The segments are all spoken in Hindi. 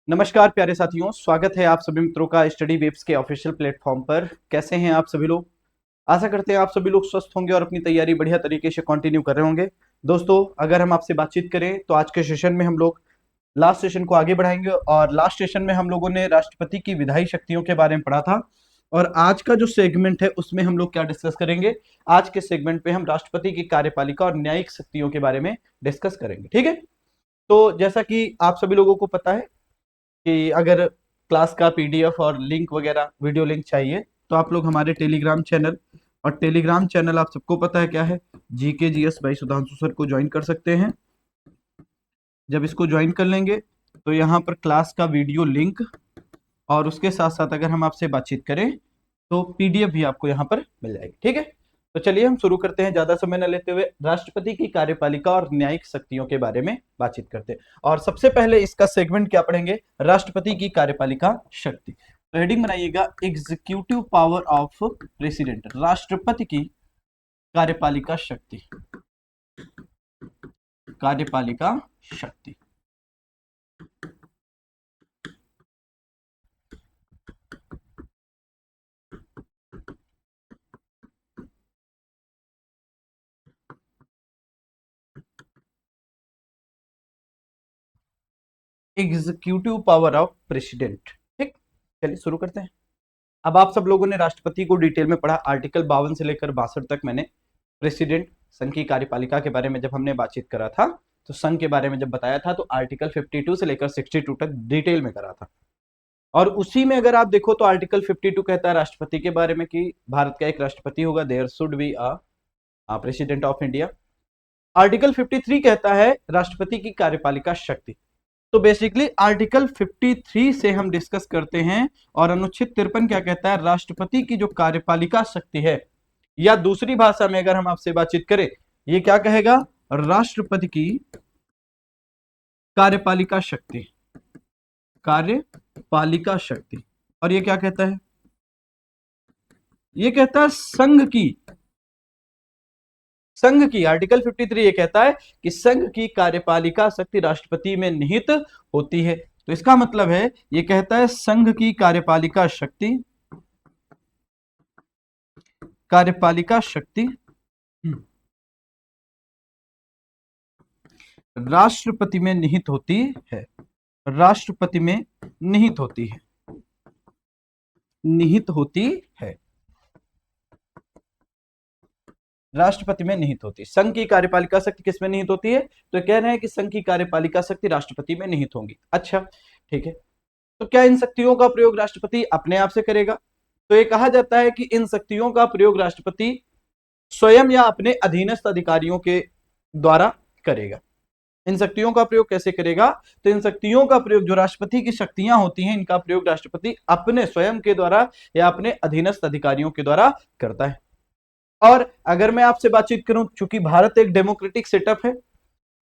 नमस्कार प्यारे साथियों, स्वागत है आप सभी मित्रों का स्टडी वेब्स के ऑफिशियल प्लेटफॉर्म पर। कैसे हैं आप सभी लोग? आशा करते हैं आप सभी लोग स्वस्थ होंगे और अपनी तैयारी बढ़िया तरीके से कंटिन्यू कर रहे होंगे। दोस्तों, अगर हम आपसे बातचीत करें तो आज के सेशन में हम लोग लास्ट सेशन को आगे बढ़ाएंगे और लास्ट सेशन में हम लोगों ने राष्ट्रपति की विधायी शक्तियों के बारे में पढ़ा था और आज का जो सेगमेंट है उसमें हम लोग क्या डिस्कस करेंगे। आज के सेगमेंट पे हम राष्ट्रपति की कार्यपालिका और न्यायिक शक्तियों के बारे में डिस्कस करेंगे। ठीक है, तो जैसा कि आप सभी लोगों को पता है कि अगर क्लास का पीडीएफ और लिंक वगैरह वीडियो लिंक चाहिए तो आप लोग हमारे टेलीग्राम चैनल, और टेलीग्राम चैनल आप सबको पता है क्या है, GK GS by Sudhanshu sir को ज्वाइन कर सकते हैं। जब इसको ज्वाइन कर लेंगे तो यहाँ पर क्लास का वीडियो लिंक और उसके साथ साथ अगर हम आपसे बातचीत करें तो पीडीएफ भी आपको यहाँ पर मिल जाएगी। ठीक है, तो चलिए हम शुरू करते हैं ज्यादा समय न लेते हुए। राष्ट्रपति की कार्यपालिका और न्यायिक शक्तियों के बारे में बातचीत करते हैं और सबसे पहले इसका सेगमेंट क्या पढ़ेंगे, राष्ट्रपति की कार्यपालिका शक्ति। तो हेडिंग बनाइएगा, एग्जीक्यूटिव पावर ऑफ प्रेसिडेंट, राष्ट्रपति की कार्यपालिका शक्ति। कार्यपालिका शक्ति एग्जीक्यूटिव पावर ऑफ प्रेसिडेंट। ठीक, चलिए शुरू करते हैं। अब आप सब लोगों ने राष्ट्रपति को डिटेल में पढ़ा। आर्टिकल 52 से लेकर 62 तक मैंने प्रेसिडेंट, संघ की कार्यपालिका के बारे में जब हमने बातचीत करा था तो संघ के बारे में जब बताया था तो आर्टिकल 52 से लेकर 62 तक डिटेल में करा था। और उसी में अगर आप देखो तो आर्टिकल 52 कहता है राष्ट्रपति के बारे में कि भारत का एक राष्ट्रपति होगा, there should be a president of India. Article 53 कहता है राष्ट्रपति की कार्यपालिका शक्ति। तो बेसिकली आर्टिकल 53 से हम डिस्कस करते हैं और अनुच्छेद 53 क्या कहता है, राष्ट्रपति की जो कार्यपालिका शक्ति है, या दूसरी भाषा में अगर हम आपसे बातचीत करें ये क्या कहेगा, राष्ट्रपति की कार्यपालिका शक्ति। कार्यपालिका शक्ति। और ये क्या कहता है, ये कहता है संघ की आर्टिकल 53 ये कहता है कि संघ की कार्यपालिका शक्ति राष्ट्रपति में निहित होती है। तो इसका मतलब है ये कहता है संघ की कार्यपालिका शक्ति, कार्यपालिका शक्ति राष्ट्रपति में निहित होती है। राष्ट्रपति में निहित होती है, निहित होती है, राष्ट्रपति में निहित होती है। संघ की कार्यपालिका शक्ति किसमें निहित होती है, तो कह रहे हैं कि संघ की कार्यपालिका शक्ति राष्ट्रपति में निहित होंगी। अच्छा ठीक है, तो क्या इन शक्तियों का प्रयोग राष्ट्रपति अपने आप से करेगा? तो ये कहा जाता है कि इन शक्तियों का प्रयोग राष्ट्रपति स्वयं या अपने अधीनस्थ अधिकारियों के द्वारा करेगा। इन शक्तियों का प्रयोग कैसे करेगा, तो इन शक्तियों का प्रयोग, जो राष्ट्रपति की शक्तियां होती हैं, इनका प्रयोग राष्ट्रपति अपने स्वयं के द्वारा या अपने अधीनस्थ अधिकारियों के द्वारा करता है। और अगर मैं आपसे बातचीत करूं, चूंकि भारत एक डेमोक्रेटिक सेटअप है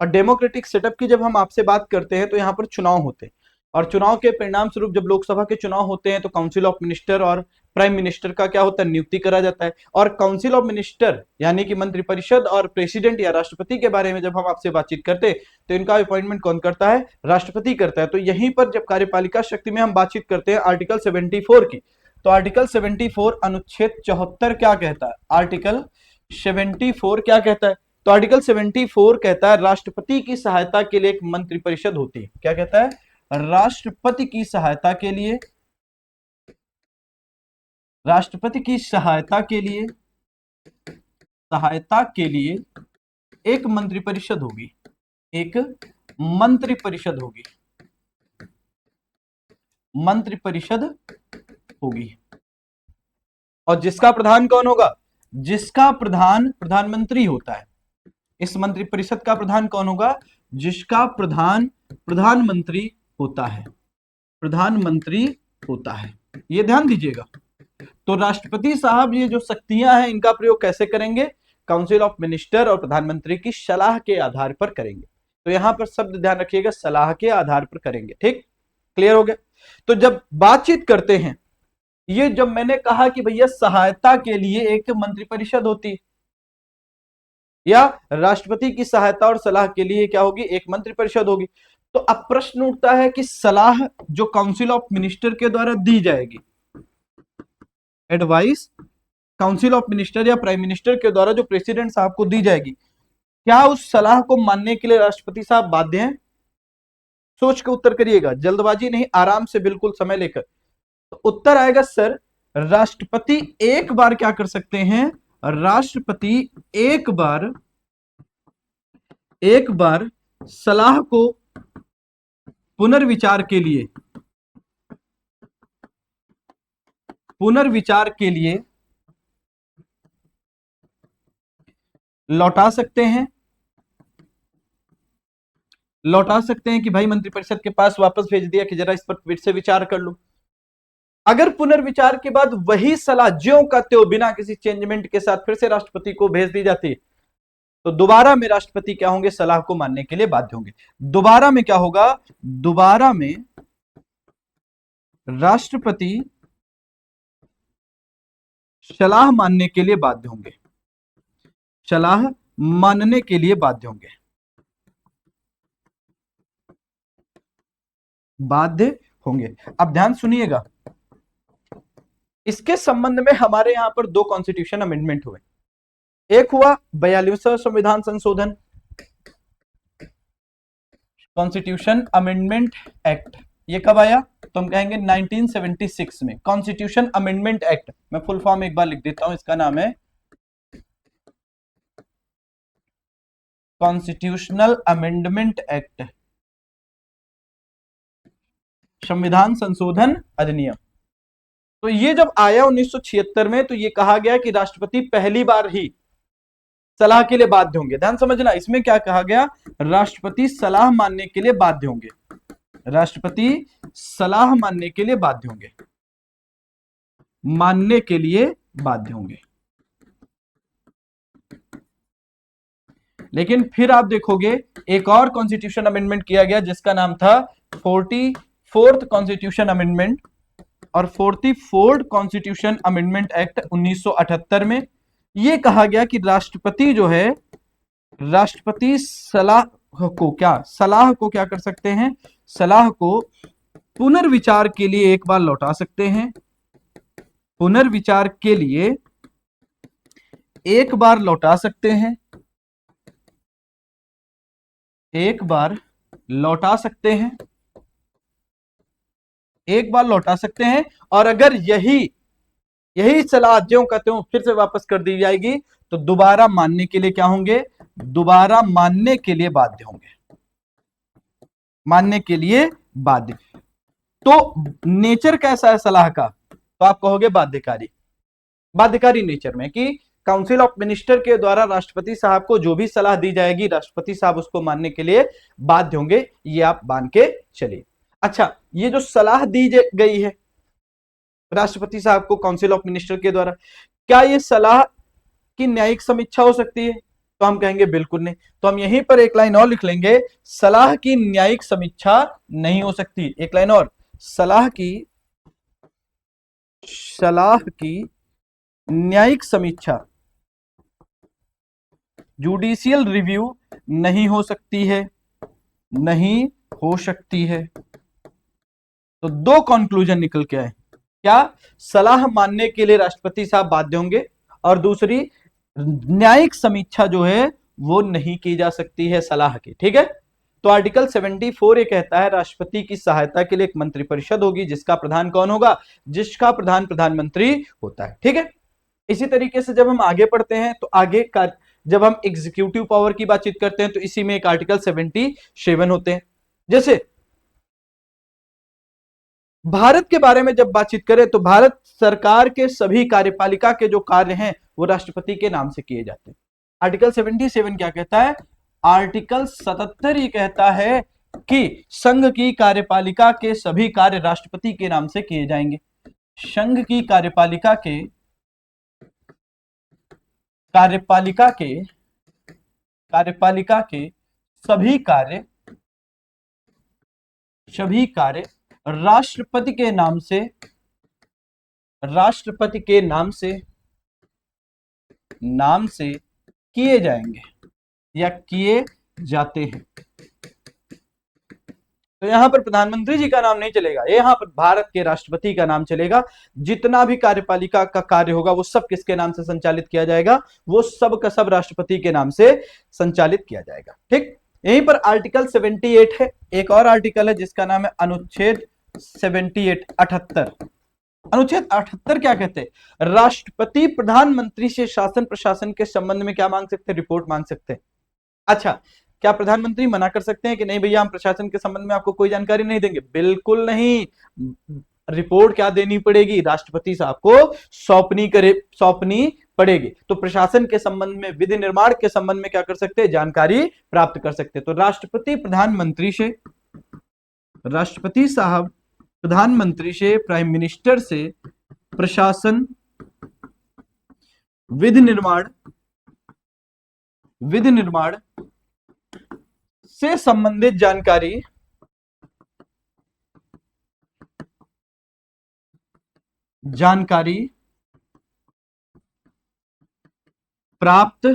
और डेमोक्रेटिक सेटअप की जब हम आपसे बात करते हैं तो यहाँ पर चुनाव होते हैं और चुनाव के परिणाम स्वरूप जब लोकसभा के चुनाव होते हैं तो काउंसिल ऑफ मिनिस्टर और प्राइम मिनिस्टर का क्या होता है, नियुक्ति करा जाता है। और काउंसिल ऑफ मिनिस्टर यानी कि मंत्रिपरिषद और प्रेसिडेंट या राष्ट्रपति के बारे में जब हम आपसे बातचीत करते हैं तो इनका अपॉइंटमेंट कौन करता है, राष्ट्रपति करता है। तो यहीं पर जब कार्यपालिका शक्ति में हम बातचीत करते हैं आर्टिकल 74 की, तो आर्टिकल 74 अनुच्छेद 74 क्या कहता है, आर्टिकल 74 क्या कहता है, तो आर्टिकल 74 कहता है राष्ट्रपति की सहायता के लिए एक मंत्रिपरिषद होती है। क्या कहता है, राष्ट्रपति की सहायता के लिए, राष्ट्रपति की सहायता के लिए, सहायता के लिए एक मंत्रिपरिषद होगी, एक मंत्रिपरिषद होगी, मंत्रिपरिषद होगी। और जिसका प्रधान कौन होगा, जिसका प्रधान प्रधानमंत्री होता है। इस मंत्रिपरिषद का प्रधान कौन होगा, जिसका प्रधान प्रधानमंत्री होता है, प्रधानमंत्री होता है। ये ध्यान दीजिएगा। तो राष्ट्रपति साहब ये जो शक्तियां हैं इनका प्रयोग कैसे करेंगे, काउंसिल ऑफ मिनिस्टर और प्रधानमंत्री की सलाह के आधार पर करेंगे। तो यहां पर शब्द ध्यान रखिएगा, सलाह के आधार पर करेंगे। ठीक, क्लियर हो गया। तो जब बातचीत करते हैं, ये जब मैंने कहा कि भैया सहायता के लिए एक मंत्रिपरिषद होती है या राष्ट्रपति की सहायता और सलाह के लिए क्या होगी, एक मंत्रिपरिषद होगी, तो अब प्रश्न उठता है कि सलाह जो काउंसिल ऑफ मिनिस्टर के द्वारा दी जाएगी, एडवाइस काउंसिल ऑफ मिनिस्टर या प्राइम मिनिस्टर के द्वारा जो प्रेसिडेंट साहब को दी जाएगी, क्या उस सलाह को मानने के लिए राष्ट्रपति साहब बाध्य हैं? सोच के उत्तर करिएगा, जल्दबाजी नहीं, आराम से, बिल्कुल समय लेकर। तो उत्तर आएगा सर, राष्ट्रपति एक बार क्या कर सकते हैं, राष्ट्रपति एक बार सलाह को पुनर्विचार के लिए लौटा सकते हैं कि भाई मंत्रिपरिषद के पास वापस भेज दिया कि जरा इस पर फिर से विचार कर लो। अगर पुनर्विचार के बाद वही सलाह ज्यों का त्यों बिना किसी चेंजमेंट के साथ फिर से राष्ट्रपति को भेज दी जाती है, तो दोबारा में राष्ट्रपति क्या होंगे, सलाह को मानने के लिए बाध्य होंगे। दोबारा में क्या होगा, दोबारा में राष्ट्रपति सलाह मानने के लिए बाध्य होंगे, सलाह मानने के लिए बाध्य होंगे, बाध्य होंगे। अब ध्यान सुनिएगा, इसके संबंध में हमारे यहां पर दो कॉन्स्टिट्यूशन अमेंडमेंट हुए। एक हुआ 42वां संविधान संशोधन, कॉन्स्टिट्यूशन अमेंडमेंट एक्ट। ये कब आया, तो हम कहेंगे 1976 में। कॉन्स्टिट्यूशन अमेंडमेंट एक्ट, मैं फुल फॉर्म एक बार लिख देता हूं, इसका नाम है कॉन्स्टिट्यूशनल अमेंडमेंट एक्ट, संविधान संशोधन अधिनियम। तो ये जब आया 1976 में, तो ये कहा गया कि राष्ट्रपति पहली बार ही सलाह के लिए बाध्य होंगे। ध्यान समझना, इसमें क्या कहा गया, राष्ट्रपति सलाह मानने के लिए बाध्य होंगे, राष्ट्रपति सलाह मानने के लिए बाध्य होंगे, मानने के लिए बाध्य होंगे। लेकिन फिर आप देखोगे एक और कॉन्स्टिट्यूशन अमेंडमेंट किया गया जिसका नाम था 44th कॉन्स्टिट्यूशन अमेंडमेंट, और 44th कॉन्स्टिट्यूशन अमेंडमेंट एक्ट 1978 में यह कहा गया कि राष्ट्रपति जो है, राष्ट्रपति सलाह को क्या कर सकते हैं, सलाह को पुनर्विचार के लिए एक बार लौटा सकते हैं, पुनर्विचार के लिए एक बार लौटा सकते हैं, एक बार लौटा सकते हैं, एक बार लौटा सकते हैं। और अगर यही सलाह ज्यों का त्यों फिर से वापस कर दी जाएगी, तो दोबारा मानने के लिए क्या होंगे, दोबारा मानने के लिए बाध्य होंगे, मानने के लिए बाध्य। तो नेचर कैसा है सलाह का, तो आप कहोगे बाध्यकारी नेचर में, कि काउंसिल ऑफ मिनिस्टर के द्वारा राष्ट्रपति साहब को जो भी सलाह दी जाएगी, राष्ट्रपति साहब उसको मानने के लिए बाध्य होंगे। ये आप मान के चलिए। अच्छा, ये जो सलाह दी गई है राष्ट्रपति साहब को काउंसिल ऑफ मिनिस्टर के द्वारा, क्या ये सलाह की न्यायिक समीक्षा हो सकती है, तो हम कहेंगे बिल्कुल नहीं। तो हम यहीं पर एक लाइन और लिख लेंगे, सलाह की न्यायिक समीक्षा नहीं हो सकती। एक लाइन और, सलाह की न्यायिक समीक्षा, जुडिशियल रिव्यू नहीं हो सकती है, नहीं हो सकती है। तो दो कंक्लूजन निकल के आए, क्या, सलाह मानने के लिए राष्ट्रपति साहब बाध्य होंगे, और दूसरी, न्यायिक समीक्षा जो है वो नहीं की जा सकती है सलाह की। ठीक है, तो आर्टिकल 74 ये कहता है राष्ट्रपति की सहायता के लिए एक मंत्रिपरिषद होगी, जिसका प्रधान कौन होगा, जिसका प्रधान प्रधानमंत्री होता है। ठीक है, इसी तरीके से जब हम आगे पढ़ते हैं, तो आगे का जब हम एग्जीक्यूटिव पावर की बातचीत करते हैं, तो इसी में एक आर्टिकल 77 होते हैं। जैसे भारत के बारे में जब बातचीत करें, तो भारत सरकार के सभी कार्यपालिका के जो कार्य हैं वो राष्ट्रपति के नाम से किए जाते हैं। आर्टिकल 77 क्या कहता है, आर्टिकल 77 ये कहता है कि संघ की कार्यपालिका के सभी कार्य राष्ट्रपति के नाम से किए जाएंगे। संघ की कार्यपालिका के सभी कार्य राष्ट्रपति के नाम से किए जाएंगे या किए जाते हैं। तो यहां पर प्रधानमंत्री जी का नाम नहीं चलेगा, यहां पर भारत के राष्ट्रपति का नाम चलेगा। जितना भी कार्यपालिका का कार्य होगा वो सब किसके नाम से संचालित किया जाएगा, वो सब का सब राष्ट्रपति के नाम से संचालित किया जाएगा। ठीक, यहीं पर आर्टिकल 78 है, एक और आर्टिकल है जिसका नाम है अनुच्छेद 78 78। अनुच्छेद 78 क्या कहते हैं, राष्ट्रपति प्रधानमंत्री से शासन प्रशासन के संबंध में क्या मांग सकते हैं, रिपोर्ट मांग सकते हैं। अच्छा, क्या प्रधानमंत्री मना कर सकते हैं कि नहीं भैया हम प्रशासन के संबंध में आपको कोई जानकारी नहीं देंगे? बिल्कुल नहीं। रिपोर्ट क्या देनी पड़ेगी, राष्ट्रपति साहब को सौंपनी पड़ेगी। तो प्रशासन के संबंध में, विधि निर्माण के संबंध में क्या कर सकते हैं, जानकारी प्राप्त कर सकते हैं। तो राष्ट्रपति साहब प्रधानमंत्री से, प्राइम मिनिस्टर से प्रशासन, विधि निर्माण से संबंधित जानकारी प्राप्त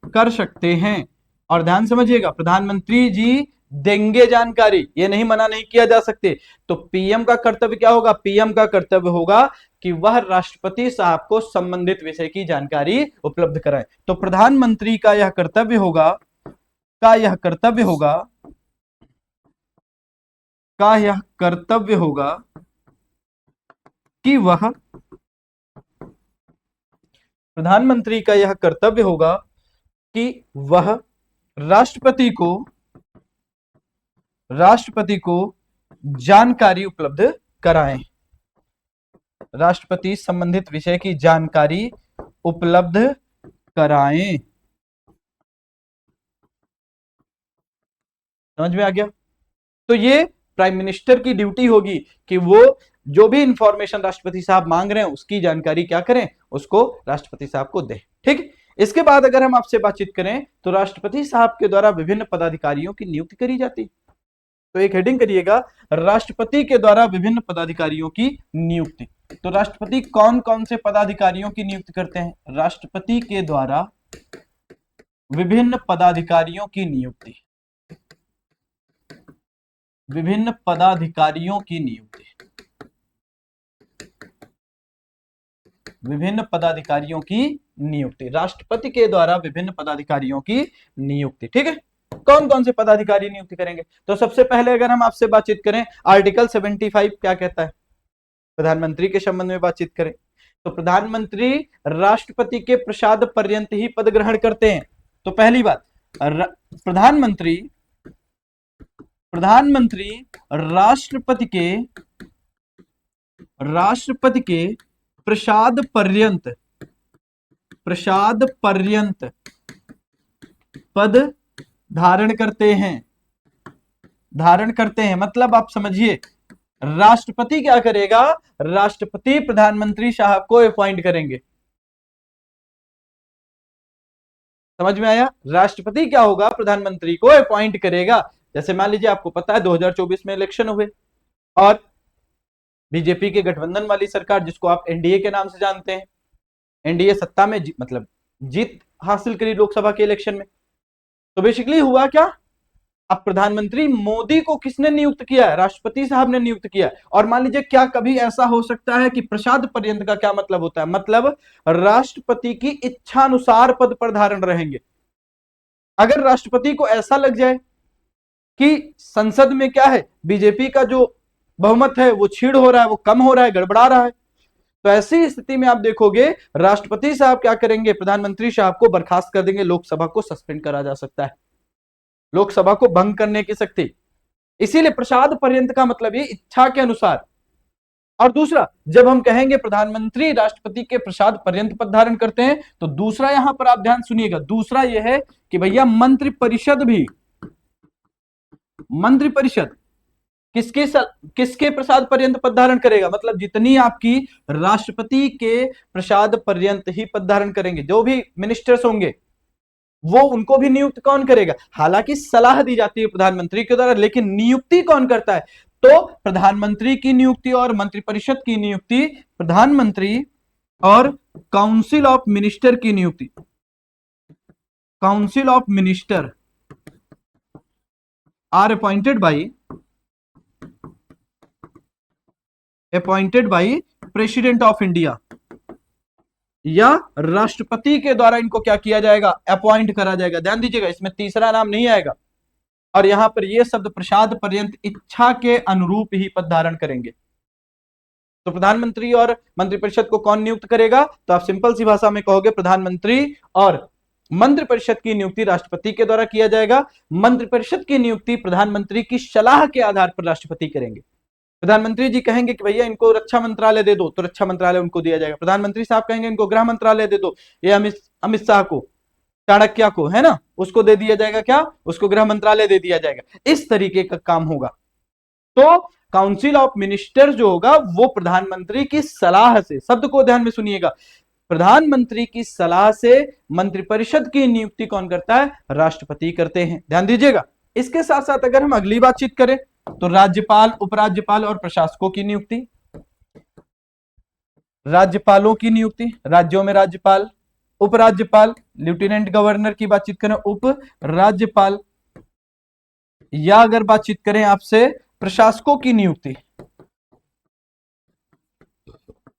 कर सकते हैं। और ध्यान समझिएगा, प्रधानमंत्री जी देंगे जानकारी, ये नहीं, मना नहीं किया जा सकते। तो पीएम का कर्तव्य क्या होगा, पीएम का कर्तव्य होगा कि वह राष्ट्रपति साहब को संबंधित विषय की जानकारी उपलब्ध कराए। तो प्रधानमंत्री का यह कर्तव्य होगा कि वह, प्रधानमंत्री का यह कर्तव्य होगा कि वह राष्ट्रपति को जानकारी उपलब्ध कराएं, राष्ट्रपति संबंधित विषय की जानकारी उपलब्ध कराएं। समझ में आ गया? तो ये प्राइम मिनिस्टर की ड्यूटी होगी कि वो जो भी इंफॉर्मेशन राष्ट्रपति साहब मांग रहे हैं उसकी जानकारी क्या करें, उसको राष्ट्रपति साहब को दें। ठीक, इसके बाद अगर हम आपसे बातचीत करें तो राष्ट्रपति साहब के द्वारा विभिन्न पदाधिकारियों की नियुक्ति करी जाती। तो एक हेडिंग करिएगा, राष्ट्रपति के द्वारा विभिन्न पदाधिकारियों की नियुक्ति। तो राष्ट्रपति कौन कौन से पदाधिकारियों की नियुक्ति करते हैं, राष्ट्रपति के द्वारा विभिन्न पदाधिकारियों की नियुक्ति, विभिन्न पदाधिकारियों की नियुक्ति, विभिन्न पदाधिकारियों की नियुक्ति, राष्ट्रपति के द्वारा विभिन्न पदाधिकारियों की नियुक्ति। ठीक है, कौन कौन से पदाधिकारी नियुक्ति करेंगे? तो सबसे पहले अगर हम आपसे बातचीत करें, आर्टिकल 75 क्या कहता है, प्रधानमंत्री के संबंध में बातचीत करें तो प्रधानमंत्री राष्ट्रपति के प्रसाद पर्यंत ही पद ग्रहण करते हैं। तो पहली बात, प्रधानमंत्री राष्ट्रपति के प्रसाद पर्यंत पद धारण करते हैं। मतलब आप समझिए, राष्ट्रपति क्या करेगा, राष्ट्रपति प्रधानमंत्री साहब को अपॉइंट करेंगे। समझ में आया? राष्ट्रपति क्या होगा, प्रधानमंत्री को अपॉइंट करेगा। जैसे मान लीजिए आपको पता है 2024 में इलेक्शन हुए और बीजेपी के गठबंधन वाली सरकार, जिसको आप एनडीए के नाम से जानते हैं, एनडीए सत्ता में मतलब जीत हासिल करी लोकसभा के इलेक्शन में। तो बेसिकली हुआ क्या, अब प्रधानमंत्री मोदी को किसने नियुक्त किया है, राष्ट्रपति साहब ने नियुक्त किया है। और मान लीजिए क्या कभी ऐसा हो सकता है कि प्रसाद पर्यंत का क्या मतलब होता है, मतलब राष्ट्रपति की इच्छानुसार पद पर धारण रहेंगे। अगर राष्ट्रपति को ऐसा लग जाए कि संसद में क्या है, बीजेपी का जो बहुमत है वो छीड़ हो रहा है, वो कम हो रहा है, गड़बड़ा रहा है, तो ऐसी स्थिति में आप देखोगे राष्ट्रपति साहब क्या करेंगे, प्रधानमंत्री साहब को बर्खास्त कर देंगे, लोकसभा को सस्पेंड करा जा सकता है, लोकसभा को भंग करने की शक्ति। इसीलिए प्रसाद पर्यंत का मतलब ये इच्छा के अनुसार। और दूसरा, जब हम कहेंगे प्रधानमंत्री राष्ट्रपति के प्रसाद पर्यंत पद धारण करते हैं, तो दूसरा यहां पर आप ध्यान सुनिएगा, दूसरा यह है कि भैया मंत्रिपरिषद किसके प्रसाद पर्यंत पद धारण करेगा, मतलब जितनी आपकी राष्ट्रपति के प्रसाद पर्यंत ही पद धारण करेंगे, जो भी मिनिस्टर्स होंगे वो उनको भी नियुक्त कौन करेगा। हालांकि सलाह दी जाती है प्रधानमंत्री के द्वारा, लेकिन नियुक्ति कौन करता है, तो प्रधानमंत्री की नियुक्ति और मंत्रिपरिषद की नियुक्ति, प्रधानमंत्री और काउंसिल ऑफ मिनिस्टर की नियुक्ति, council of minister are appointed by appointed by president of India, या राष्ट्रपति के द्वारा इनको क्या किया जाएगा, अपॉइंट करा जाएगा। ध्यान दीजिएगा, इसमें तीसरा नाम नहीं आएगा। और यहां पर यह शब्द प्रसाद पर्यंत इच्छा के अनुरूप ही पद धारण करेंगे। तो प्रधानमंत्री और मंत्रिपरिषद को कौन नियुक्त करेगा, तो आप सिंपल सी भाषा में कहोगे प्रधानमंत्री और मंत्रिपरिषद की नियुक्ति राष्ट्रपति के द्वारा किया जाएगा। मंत्रिपरिषद की नियुक्ति प्रधानमंत्री की सलाह के आधार पर राष्ट्रपति करेंगे। प्रधानमंत्री जी कहेंगे कि भैया इनको रक्षा मंत्रालय दे दो, तो रक्षा मंत्रालय उनको दिया जाएगा। प्रधानमंत्री साहब कहेंगे इनको गृह मंत्रालय दे दो, ये अमित शाह को, चाणक्य को, है ना, उसको दे दिया जाएगा, क्या, उसको गृह मंत्रालय दे दिया जाएगा। इस तरीके का काम होगा। तो काउंसिल ऑफ मिनिस्टर जो होगा वो प्रधानमंत्री की सलाह से, शब्द को ध्यान में सुनिएगा, प्रधानमंत्री की सलाह से मंत्रिपरिषद की नियुक्ति कौन करता है, राष्ट्रपति करते हैं। ध्यान दीजिएगा। इसके साथ साथ अगर हम अगली बातचीत करें तो राज्यपाल, उपराज्यपाल और प्रशासकों की नियुक्ति। राज्यपालों की नियुक्ति, राज्यों में राज्यपाल, उपराज्यपाल, लेफ्टिनेंट गवर्नर की बातचीत करें उप राज्यपाल, या अगर बातचीत करें आपसे प्रशासकों की नियुक्ति,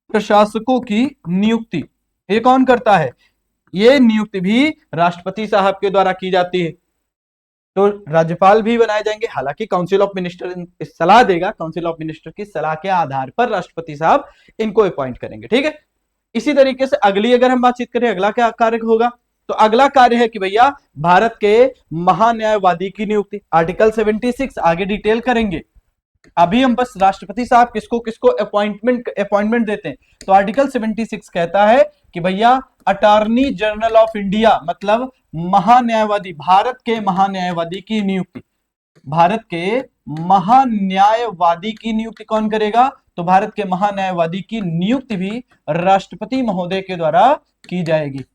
प्रशासकों की नियुक्ति ये कौन करता है, ये नियुक्ति भी राष्ट्रपति साहब के द्वारा की जाती है। तो राज्यपाल भी बनाए जाएंगे, हालांकि काउंसिल ऑफ मिनिस्टर सलाह देगा, काउंसिल ऑफ मिनिस्टर की सलाह के आधार पर राष्ट्रपति साहब इनको अपॉइंट करेंगे। ठीक है। इसी तरीके से अगली अगर हम बातचीत करें, अगला क्या कार्य होगा, तो अगला कार्य है कि भैया भारत के महान्यायवादी की नियुक्ति। आर्टिकल 76 आगे डिटेल करेंगे, अभी हम बस राष्ट्रपति साहब किसको किसको अपॉइंटमेंट देते हैं। तो आर्टिकल 76 कहता है कि भैया अटॉर्नी जनरल ऑफ इंडिया, मतलब महान्यायवादी, भारत के महान्यायवादी की नियुक्ति, भारत के महान्यायवादी की नियुक्ति कौन करेगा, तो भारत के महान्यायवादी की नियुक्ति भी राष्ट्रपति महोदय के द्वारा की जाएगी।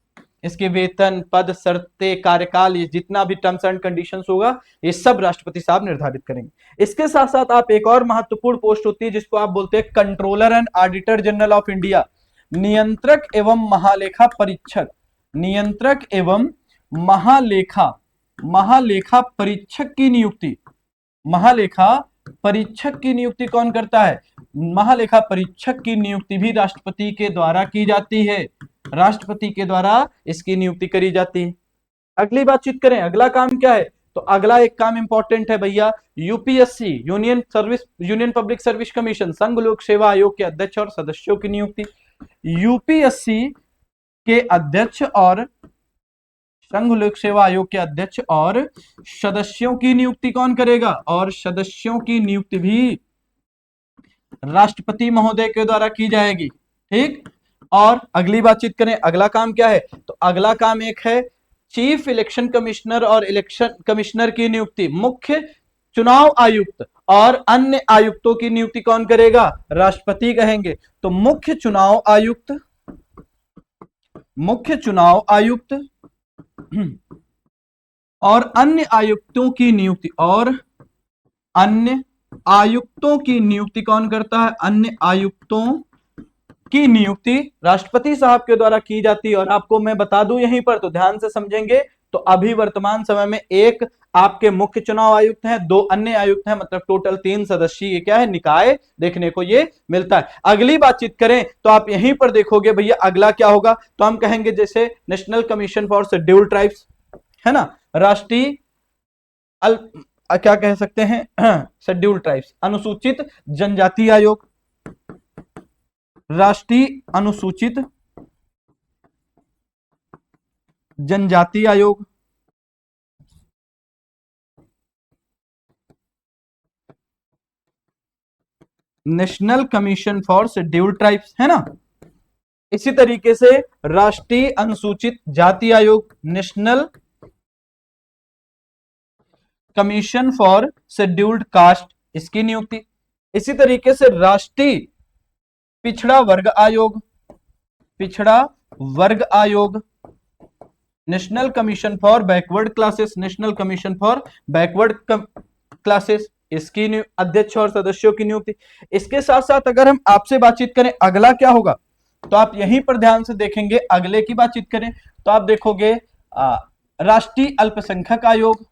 इसके वेतन, पद, शर्तें, कार्यकाल, ये जितना भी टर्म्स एंड कंडीशंस होगा ये सब राष्ट्रपति साहब निर्धारित करेंगे। इसके साथ साथ आप एक और महत्वपूर्ण पोस्ट होती है जिसको आप बोलते हैं controller and auditor general of India, नियंत्रक एवं महालेखा परीक्षक, नियंत्रक एवं महालेखा परीक्षक की नियुक्ति, महालेखा परीक्षक की नियुक्ति कौन करता है, महालेखा परीक्षक की नियुक्ति भी राष्ट्रपति के द्वारा की जाती है, राष्ट्रपति के द्वारा इसकी नियुक्ति करी जाती है। अगली बातचीत करें, अगला काम क्या है, तो अगला एक काम इंपॉर्टेंट है भैया, UPSC, union public service commission, संघ लोक सेवा आयोग के अध्यक्ष और सदस्यों की नियुक्ति। यूपीएससी के अध्यक्ष और संघ लोक सेवा आयोग के अध्यक्ष और सदस्यों की नियुक्ति कौन करेगा, और सदस्यों की नियुक्ति भी राष्ट्रपति महोदय के द्वारा की जाएगी। ठीक। और अगली बातचीत करें, अगला काम क्या है, तो अगला काम एक है चीफ इलेक्शन कमिश्नर और इलेक्शन कमिश्नर की नियुक्ति, मुख्य चुनाव आयुक्त और अन्य आयुक्तों की नियुक्ति कौन करेगा, राष्ट्रपति कहेंगे। तो मुख्य चुनाव आयुक्त, मुख्य चुनाव आयुक्त और अन्य आयुक्तों की नियुक्ति, और अन्य आयुक्तों की नियुक्ति कौन करता है, अन्य आयुक्तों की नियुक्ति राष्ट्रपति साहब के द्वारा की जाती है। और आपको मैं बता दूं यहीं पर, तो ध्यान से समझेंगे, तो अभी वर्तमान समय में एक आपके मुख्य चुनाव आयुक्त हैं, दो अन्य आयुक्त हैं, मतलब टोटल 3 सदस्यीय क्या है, निकाय देखने को ये मिलता है। अगली बातचीत करें तो आप यहीं पर देखोगे भैया अगला क्या होगा, तो हम कहेंगे जैसे national commission for scheduled tribes है ना, राष्ट्रीय क्या कह सकते हैं शेड्यूल्ड ट्राइब्स, अनुसूचित जनजाति आयोग, राष्ट्रीय अनुसूचित जनजाति आयोग, national commission for scheduled tribes है ना। इसी तरीके से राष्ट्रीय अनुसूचित जाति आयोग, national commission for scheduled caste, इसकी नियुक्ति। इसी तरीके से राष्ट्रीय पिछड़ा वर्ग आयोग, पिछड़ा वर्ग आयोग, national commission for backward classes, national commission for backward classes, इसकी अध्यक्ष और सदस्यों की नियुक्ति। इसके साथ साथ अगर हम आपसे बातचीत करें अगला क्या होगा, तो आप यहीं पर ध्यान से देखेंगे, अगले की बातचीत करें तो आप देखोगे राष्ट्रीय अल्पसंख्यक आयोग,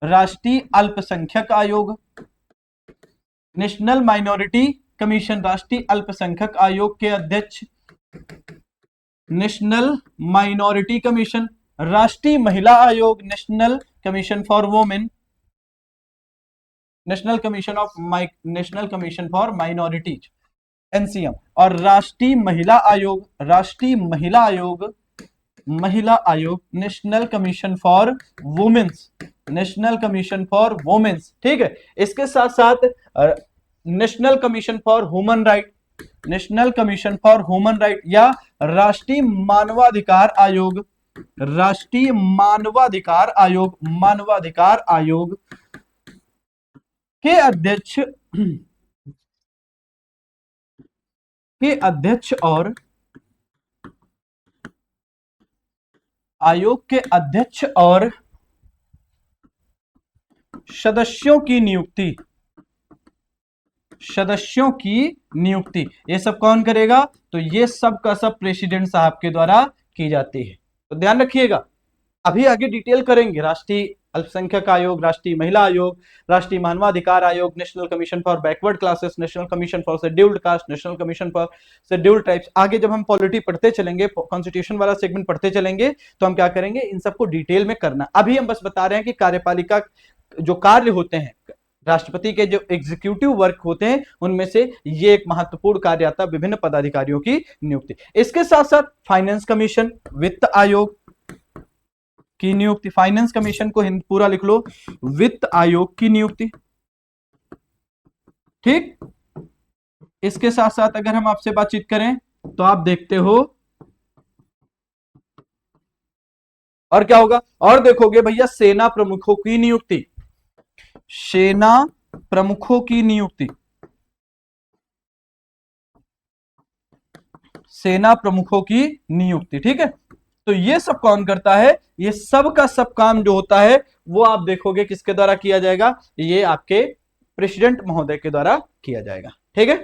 राष्ट्रीय अल्पसंख्यक आयोग, नेशनल माइनॉरिटी कमीशन, राष्ट्रीय अल्पसंख्यक आयोग के अध्यक्ष, नेशनल माइनॉरिटी कमीशन, राष्ट्रीय महिला आयोग, national commission for women, national commission for minorities, NCM, और राष्ट्रीय महिला आयोग, महिला आयोग, national commission for womens, national commission for womens, ठीक है। इसके साथ साथ national commission for human right, national commission for human right, या राष्ट्रीय मानवाधिकार आयोग, राष्ट्रीय मानवाधिकार आयोग के अध्यक्ष और आयोग के अध्यक्ष और सदस्यों की नियुक्ति, ये सब कौन करेगा? तो ये सब का सब प्रेसिडेंट साहब के द्वारा की जाती है। तो ध्यान रखिएगा, अभी आगे डिटेल करेंगे। राष्ट्रीय अल्पसंख्यक आयोग, राष्ट्रीय महिला आयोग, राष्ट्रीय मानवाधिकार आयोग, national commission for backward classes, national commission for scheduled caste, national commission for scheduled tribes. आगे जब हम पॉलिटी पढ़ते चलेंगे, कॉन्स्टिट्यूशन वाला सेगमेंट पढ़ते चलेंगे, तो हम क्या करेंगे, इन सबको डिटेल में करना। अभी हम बस बता रहे हैं कि कार्यपालिका जो कार्य होते हैं, राष्ट्रपति के जो एग्जीक्यूटिव वर्क होते हैं, उनमें से ये एक महत्वपूर्ण कार्य आता है, विभिन्न पदाधिकारियों की नियुक्ति। इसके साथ साथ फाइनेंस कमीशन, वित्त आयोग की नियुक्ति, फाइनेंस कमीशन को पूरा लिख लो, वित्त आयोग की नियुक्ति, ठीक। इसके साथ साथ अगर हम आपसे बातचीत करें तो आप देखते हो और क्या होगा, और देखोगे भैया सेना प्रमुखों की नियुक्ति, सेना प्रमुखों की नियुक्ति, सेना प्रमुखों की नियुक्ति, ठीक है। तो ये सब कौन करता है? ये सब का सब काम जो होता है वो आप देखोगे किसके द्वारा किया जाएगा, ये आपके प्रेसिडेंट महोदय के द्वारा किया जाएगा, ठीक है।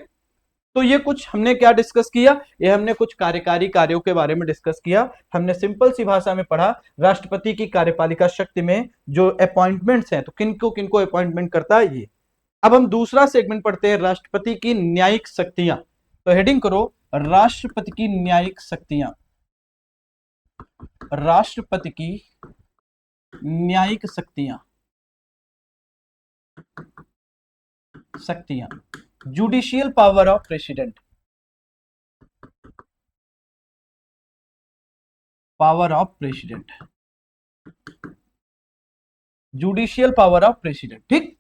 तो ये कुछ हमने क्या डिस्कस किया, ये हमने कुछ कार्यकारी कार्यों के बारे में डिस्कस किया। हमने सिंपल सी भाषा में पढ़ा राष्ट्रपति की कार्यपालिका शक्ति में जो अपॉइंटमेंट्स हैं, तो किनको किनको अपॉइंटमेंट करता है ये। अब हम दूसरा सेगमेंट पढ़ते हैं, राष्ट्रपति की न्यायिक शक्तियां। तो हेडिंग करो राष्ट्रपति की न्यायिक शक्तियां, राष्ट्रपति की न्यायिक शक्तियां, judicial power of president, judicial power of president, ठीक।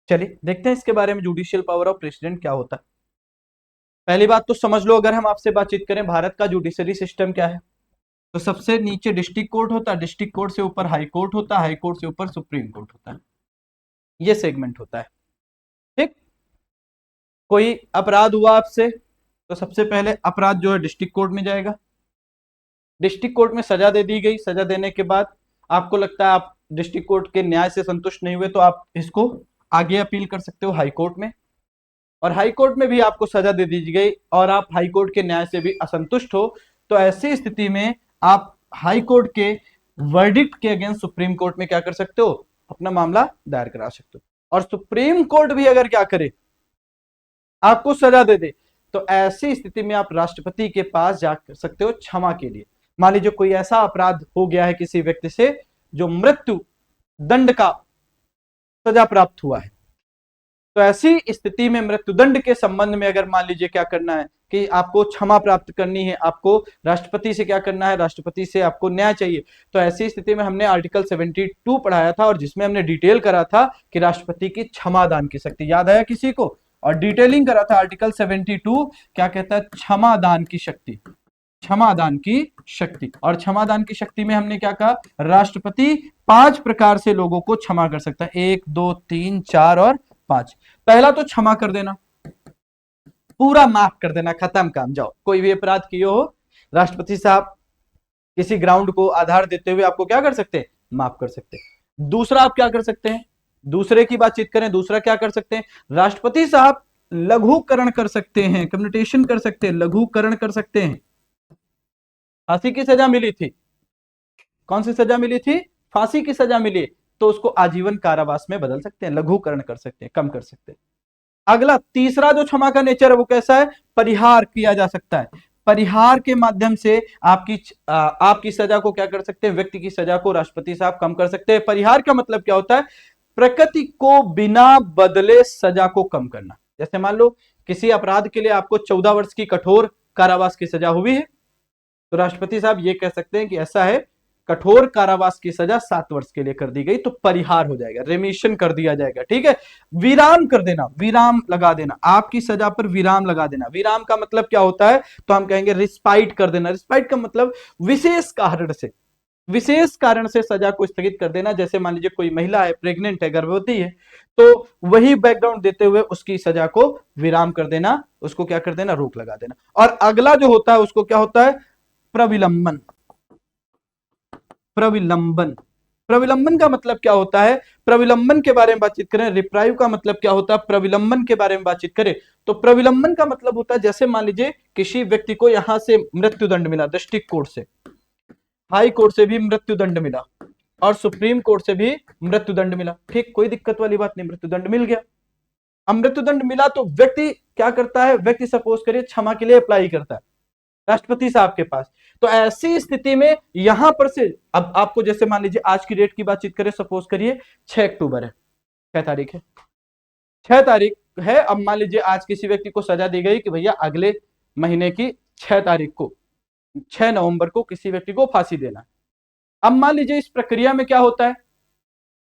चलिए देखते हैं इसके बारे में, जुडिशियल पावर ऑफ प्रेसिडेंट क्या होता है। पहली बात तो समझ लो, अगर हम आपसे बातचीत करें भारत का जुडिशरी सिस्टम क्या है, तो सबसे नीचे डिस्ट्रिक्ट कोर्ट होता है, डिस्ट्रिक्ट कोर्ट से ऊपर हाई कोर्ट होता है, हाई कोर्ट से ऊपर सुप्रीम कोर्ट होता है, ये सेगमेंट होता है, ठीक। कोई अपराध हुआ आपसे, तो सबसे पहले अपराध जो है डिस्ट्रिक्ट कोर्ट में जाएगा, डिस्ट्रिक्ट कोर्ट में सजा दे दी गई, सजा देने के बाद आपको लगता है आप डिस्ट्रिक्ट कोर्ट के न्याय से संतुष्ट नहीं हुए, तो आप इसको आगे अपील कर सकते हो हाई कोर्ट में, और हाई कोर्ट में भी आपको सजा दे दी गई और आप हाई कोर्ट के न्याय से भी असंतुष्ट हो, तो ऐसी स्थिति में आप हाई कोर्ट के वर्डिक्ट के अगेंस्ट सुप्रीम कोर्ट में क्या कर सकते हो, अपना मामला दायर करा सकते हो। और सुप्रीम कोर्ट भी अगर क्या करे, आपको सजा दे दे, तो ऐसी स्थिति में आप राष्ट्रपति के पास जा सकते हो क्षमा के लिए। मान लीजिए कोई ऐसा अपराध हो गया है किसी व्यक्ति से जो मृत्यु दंड का सजा प्राप्त हुआ है, तो ऐसी स्थिति में मृत्युदंड के संबंध में अगर मान लीजिए क्या करना है कि आपको क्षमा प्राप्त करनी है, आपको राष्ट्रपति से क्या करना है, राष्ट्रपति से आपको न्याय चाहिए, तो ऐसी स्थिति में हमने आर्टिकल 72 पढ़ाया था और जिसमें हमने डिटेल करा था कि राष्ट्रपति की क्षमादान की शक्ति, याद आया किसी को? और डिटेलिंग करा था आर्टिकल 72 क्या कहता है, क्षमादान की शक्ति, क्षमादान की शक्ति। और क्षमादान की शक्ति में हमने क्या कहा, राष्ट्रपति 5 प्रकार से लोगों को क्षमा कर सकता है, 1 2 3 4 और 5। पहला तो क्षमा कर देना, पूरा माफ कर देना, खत्म काम, जाओ। कोई भी अपराध किए हो, राष्ट्रपति साहब किसी ग्राउंड को आधार देते हुए आपको क्या कर सकते हैं, माफ कर सकते हैं। दूसरा आप क्या कर सकते हैं, दूसरे की बातचीत करें, दूसरा क्या कर सकते हैं, राष्ट्रपति साहब लघुकरण कर सकते हैं, कम्युनिकेशन कर सकते हैं, लघुकरण कर सकते हैं। फांसी की सजा मिली थी, कौन सी सजा मिली थी, फांसी की सजा मिली, तो उसको आजीवन कारावास में बदल सकते हैं, लघुकरण कर सकते हैं, कम कर सकते हैं। अगला तीसरा जो क्षमा का नेचर है वो कैसा है, परिहार किया जा सकता है। परिहार के माध्यम से आपकी सजा को क्या कर सकते हैं, व्यक्ति की सजा को राष्ट्रपति साहब कम कर सकते हैं। परिहार का मतलब क्या होता है, प्रकृति को बिना बदले सजा को कम करना। जैसे मान लो किसी अपराध के लिए आपको 14 वर्ष की कठोर कारावास की सजा हुई है, तो राष्ट्रपति साहब ये कह सकते हैं कि ऐसा है, कठोर कारावास की सजा 7 वर्ष के लिए कर दी गई, तो परिहार हो जाएगा, रेमिशन कर दिया जाएगा। ठीक है, विराम कर देना, विराम लगा देना, आपकी सजा पर विराम लगा देना। विराम का मतलब क्या होता है, तो हम कहेंगे रिस्पाइट कर देना। रिस्पाइट का मतलब विशेष कारण से सजा को स्थगित कर देना। जैसे मान लीजिए कोई महिला है, प्रेग्नेंट है, गर्भवती है, तो वही बैकग्राउंड देते हुए उसकी सजा को विराम कर देना, उसको क्या कर देना, रोक लगा देना। और अगला जो होता है उसको क्या होता है, प्रविलंबन। प्रविलंबन, प्रविलंबन का मतलब क्या होता है, प्रविलंबन के बारे में बातचीत करें। रिप्राइव का मतलब क्या होता है, प्रविलंबन के बारे में बातचीत करें तो प्रविलंबन का मतलब होता है, जैसे मान लीजिए किसी व्यक्ति को यहां से मृत्युदंड मिला, डिस्ट्रिक्ट कोर्ट से, हाई कोर्ट से भी मृत्युदंड मिला और सुप्रीम कोर्ट से भी मृत्युदंड मिला। ठीक, कोई दिक्कत वाली बात नहीं, मृत्युदंड मिल गया। अब मृत्युदंड मिला तो व्यक्ति क्या करता है, व्यक्ति सपोज करिए क्षमा के लिए अप्लाई करता है राष्ट्रपति साहब के पास। तो ऐसी स्थिति में यहां पर से अब आपको, जैसे मान लीजिए आज की डेट की बातचीत करें, सपोज करिए 6 अक्टूबर है, 6 तारीख है, 6 तारीख है। अब मान लीजिए आज किसी व्यक्ति को सजा दी गई कि भैया अगले महीने की 6 तारीख को, 6 नवंबर को किसी व्यक्ति को फांसी देना। अब मान लीजिए इस प्रक्रिया में क्या होता है,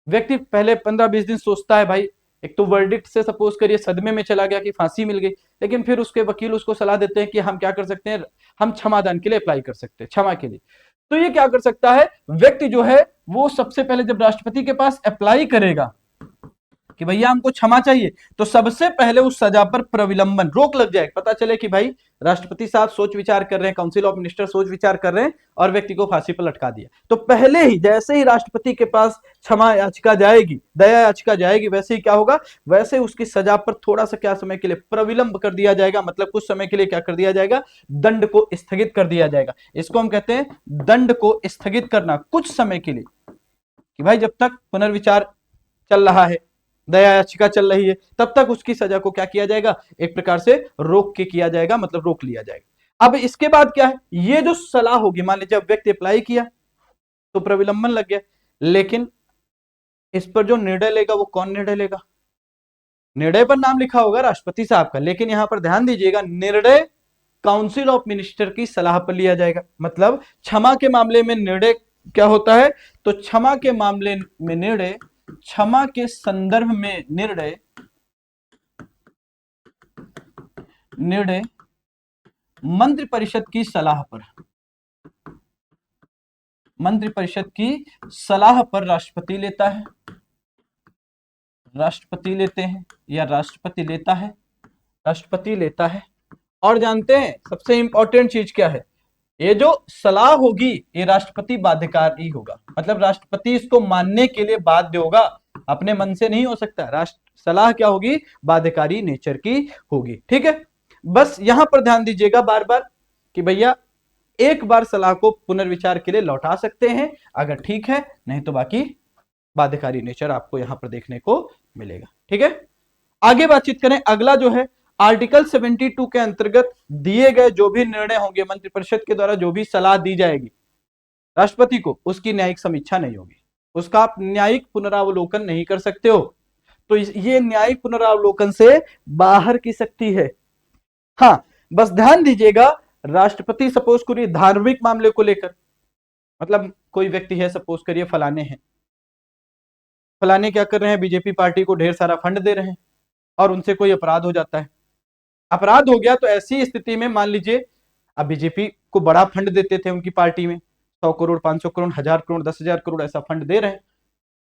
व्यक्ति पहले 15-20 दिन सोचता है, भाई एक तो वर्डिक्ट से सपोज करिए सदमे में चला गया कि फांसी मिल गई, लेकिन फिर उसके वकील उसको सलाह देते हैं कि हम क्या कर सकते हैं, हम क्षमादान के लिए अप्लाई कर सकते हैं, क्षमा के लिए। तो ये क्या कर सकता है, व्यक्ति जो है वो सबसे पहले जब राष्ट्रपति के पास अप्लाई करेगा कि भैया हमको क्षमा चाहिए, तो सबसे पहले उस सजा पर प्रविलंबन, रोक लग जाएगा। पता चले कि भाई राष्ट्रपति साहब सोच विचार कर रहे हैं, काउंसिल ऑफ मिनिस्टर सोच विचार कर रहे हैं और व्यक्ति को फांसी पर लटका दिया। तो पहले ही, जैसे ही राष्ट्रपति के पास क्षमा याचिका जाएगी, दया याचिका जाएगी, वैसे ही क्या होगा, वैसे उसकी सजा पर थोड़ा सा क्या समय के लिए प्रविलंब कर दिया जाएगा। मतलब कुछ समय के लिए क्या कर दिया जाएगा, दंड को स्थगित कर दिया जाएगा। इसको हम कहते हैं दंड को स्थगित करना, कुछ समय के लिए, कि भाई जब तक पुनर्विचार चल रहा है, दया याचिका चल रही है, तब तक उसकी सजा को क्या किया जाएगा, एक प्रकार से रोक के किया जाएगा, मतलब रोक लिया जाएगा। अब इसके बाद क्या है, ये जो सलाह होगी, मान लीजिए जब व्यक्ति अप्लाई किया तो प्रविलंबन लग गया, लेकिन इस पर जो निर्णय लेगा वो कौन निर्णय लेगा, निर्णय पर नाम लिखा होगा राष्ट्रपति साहब का, लेकिन यहां पर ध्यान दीजिएगा, निर्णय काउंसिल ऑफ मिनिस्टर की सलाह पर लिया जाएगा। मतलब क्षमा के मामले में निर्णय क्या होता है, तो क्षमा के मामले में निर्णय, क्षमा के संदर्भ में निर्णय मंत्रिपरिषद की सलाह पर, मंत्रिपरिषद की सलाह पर राष्ट्रपति लेता है, राष्ट्रपति लेते हैं या राष्ट्रपति लेता है, राष्ट्रपति लेता है। और जानते हैं सबसे इंपॉर्टेंट चीज क्या है, ये जो सलाह होगी ये राष्ट्रपति बाध्यकारी होगा, मतलब राष्ट्रपति इसको मानने के लिए बाध्य होगा, अपने मन से नहीं हो सकता। सलाह क्या होगी, बाध्यकारी नेचर की होगी। ठीक है, बस यहां पर ध्यान दीजिएगा बार बार कि भैया एक बार सलाह को पुनर्विचार के लिए लौटा सकते हैं अगर ठीक है, नहीं तो बाकी बाध्यकारी नेचर आपको यहां पर देखने को मिलेगा। ठीक है, आगे बातचीत करें। अगला जो है आर्टिकल 72 के अंतर्गत दिए गए जो भी निर्णय होंगे, मंत्रिपरिषद के द्वारा जो भी सलाह दी जाएगी राष्ट्रपति को, उसकी न्यायिक समीक्षा नहीं होगी, उसका आप न्यायिक पुनरावलोकन नहीं कर सकते हो। तो ये न्यायिक पुनरावलोकन से बाहर की शक्ति है। हाँ, बस ध्यान दीजिएगा, राष्ट्रपति सपोज करिए धार्मिक मामले को लेकर, मतलब कोई व्यक्ति है सपोज करिए फलाने हैं, फलाने क्या कर रहे हैं, बीजेपी पार्टी को ढेर सारा फंड दे रहे हैं और उनसे कोई अपराध हो जाता है, अपराध हो गया, तो ऐसी स्थिति में मान लीजिए अब बीजेपी को बड़ा फंड देते थे उनकी पार्टी में, 100 करोड़ 500 करोड़ 1000 करोड़ 10,000 करोड़ ऐसा फंड दे रहे हैं,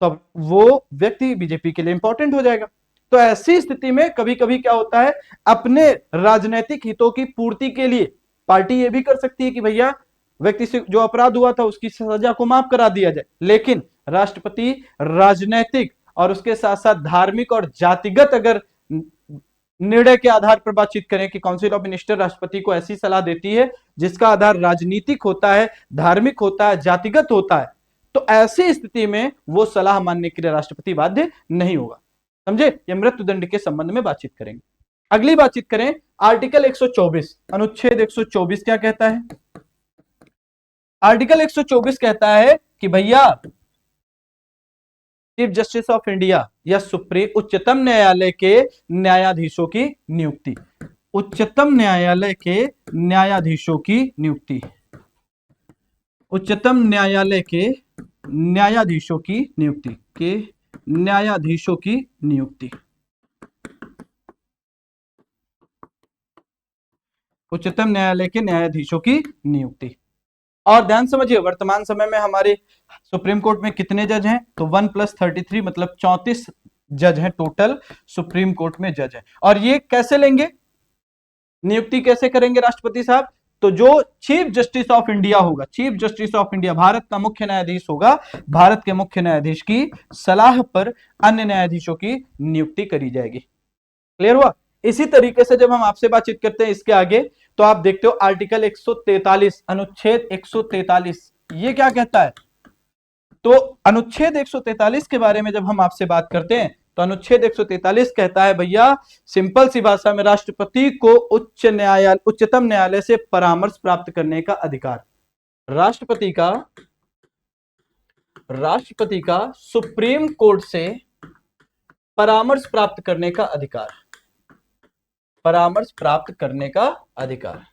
तो अब वो व्यक्ति बीजेपी के लिए इंपॉर्टेंट हो जाएगा। तो ऐसी स्थिति में कभी कभी क्या होता है, अपने राजनीतिक हितों की पूर्ति के लिए पार्टी ये भी कर सकती है कि भैया व्यक्ति से जो अपराध हुआ था उसकी सजा को माफ करा दिया जाए, लेकिन राष्ट्रपति राजनीतिक और उसके साथ साथ धार्मिक और जातिगत अगर निर्णय के आधार पर बातचीत करें कि काउंसिल ऑफ मिनिस्टर राष्ट्रपति को ऐसी सलाह देती है जिसका आधार राजनीतिक होता है, धार्मिक होता है, जातिगत होता है, तो ऐसी स्थिति में वो सलाह मानने के लिए राष्ट्रपति बाध्य नहीं होगा। समझे? ये मृत्युदंड के संबंध में बातचीत करेंगे। अगली बातचीत करें आर्टिकल 124, अनुच्छेद 124 क्या कहता है? आर्टिकल 124 कहता है कि भैया चीफ जस्टिस ऑफ इंडिया या सुप्रीम उच्चतम न्यायालय के न्यायाधीशों की नियुक्ति, उच्चतम न्यायालय के न्यायाधीशों की नियुक्ति, उच्चतम न्यायालय के न्यायाधीशों की नियुक्ति, के न्यायाधीशों की नियुक्ति, उच्चतम न्यायालय के न्यायाधीशों की नियुक्ति। और ध्यान समझिए, वर्तमान समय में हमारे सुप्रीम कोर्ट में कितने जज हैं? तो 1 + 33 मतलब 34 जज हैं टोटल सुप्रीम कोर्ट में जज हैं। और ये कैसे लेंगे, नियुक्ति कैसे करेंगे राष्ट्रपति साहब? तो जो चीफ जस्टिस ऑफ इंडिया होगा, chief justice of India Bharat का मुख्य न्यायाधीश होगा, भारत के मुख्य न्यायाधीश की सलाह पर अन्य न्यायाधीशों की नियुक्ति करी जाएगी। क्लियर हुआ? इसी तरीके से जब हम आपसे बातचीत करते हैं इसके आगे, तो आप देखते हो आर्टिकल 143, अनुच्छेद 143 ये क्या कहता है? तो अनुच्छेद 143 के बारे में जब हम आपसे बात करते हैं तो अनुच्छेद 143 कहता है भैया, सिंपल सी भाषा में, राष्ट्रपति को उच्चतम न्यायालय से परामर्श प्राप्त करने का अधिकार, राष्ट्रपति का सुप्रीम कोर्ट से परामर्श प्राप्त करने का अधिकार, परामर्श प्राप्त करने का अधिकार।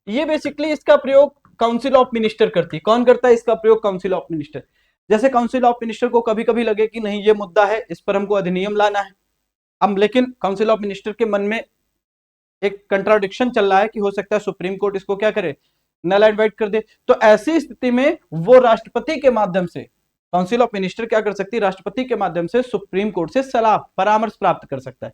ये बेसिकली इसका प्रयोग काउंसिल ऑफ मिनिस्टर करती है। कौन करता है इसका प्रयोग? Council of minister. जैसे काउंसिल ऑफ मिनिस्टर को कभी कभी लगे कि नहीं ये मुद्दा है, इस पर हमको अधिनियम लाना है, अब लेकिन काउंसिल ऑफ मिनिस्टर के मन में एक कंट्राडिक्शन चल रहा है कि हो सकता है सुप्रीम कोर्ट इसको क्या करे, नल एंड वाइड कर दे। तो ऐसी स्थिति में वो राष्ट्रपति के माध्यम से, काउंसिल ऑफ मिनिस्टर क्या कर सकती है? राष्ट्रपति के माध्यम से सुप्रीम कोर्ट से सलाह, परामर्श प्राप्त कर सकता है।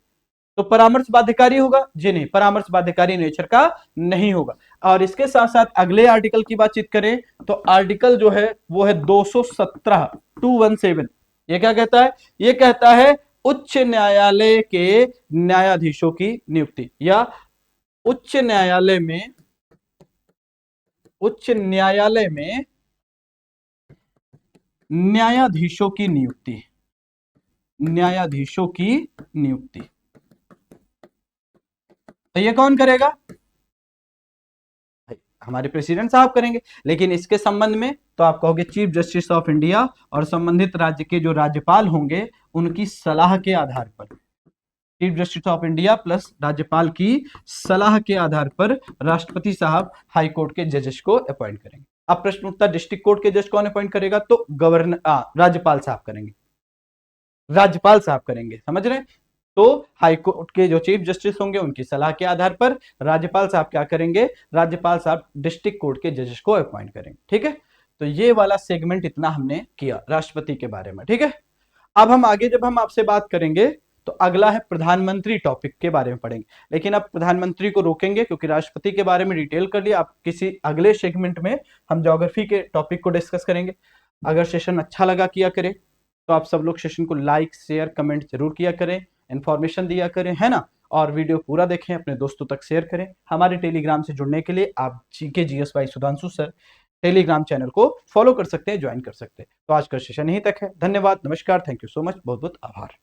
तो परामर्श बाध्यकारी होगा? जी नहीं, परामर्श बाध्यकारी नेचर का नहीं होगा। और इसके साथ साथ अगले आर्टिकल की बातचीत करें तो आर्टिकल जो है वो है 217, 217। ये क्या कहता है? ये कहता है उच्च न्यायालय के न्यायाधीशों की नियुक्ति, या उच्च न्यायालय में न्यायाधीशों की नियुक्ति, न्यायाधीशों की नियुक्ति। तो ये कौन करेगा? हमारे प्रेसिडेंट साहब करेंगे। लेकिन इसके संबंध में तो आप कहोगे चीफ जस्टिस ऑफ इंडिया और संबंधित राज्य के जो राज्यपाल होंगे उनकी सलाह के आधार पर, chief justice of India plus राज्यपाल की सलाह के आधार पर राष्ट्रपति साहब हाई कोर्ट के जजेस को अपॉइंट करेंगे। अब प्रश्न उठता है डिस्ट्रिक्ट कोर्ट के जज कौन अपॉइंट करेगा? तो राज्यपाल साहब करेंगे, राज्यपाल साहब करेंगे, समझ रहे हैं? तो हाई कोर्ट के जो चीफ जस्टिस होंगे उनकी सलाह के आधार पर राज्यपाल साहब क्या करेंगे? राज्यपाल साहब डिस्ट्रिक्ट कोर्ट के जजेस को अपॉइंट करेंगे। ठीक है, तो ये वाला सेगमेंट इतना हमने किया राष्ट्रपति के बारे में। ठीक है, अब हम आगे जब हम आपसे बात करेंगे तो अगला है प्रधानमंत्री टॉपिक के बारे में पढ़ेंगे। लेकिन अब प्रधानमंत्री को रोकेंगे क्योंकि राष्ट्रपति के बारे में डिटेल कर लिया। आप किसी अगले सेगमेंट में हम ज्योग्राफी के टॉपिक को डिस्कस करेंगे। अगर सेशन अच्छा लगा किया करें तो आप सब लोग सेशन को लाइक शेयर कमेंट जरूर किया करें, इंफॉर्मेशन दिया करें, है ना? और वीडियो पूरा देखें, अपने दोस्तों तक शेयर करें। हमारे टेलीग्राम से जुड़ने के लिए आप GK GS by Sudhanshu sir Telegram channel को फॉलो कर सकते हैं, ज्वाइन कर सकते हैं। तो आज का सेशन यहीं तक है। धन्यवाद, नमस्कार, थैंक यू सो मच, बहुत बहुत आभार।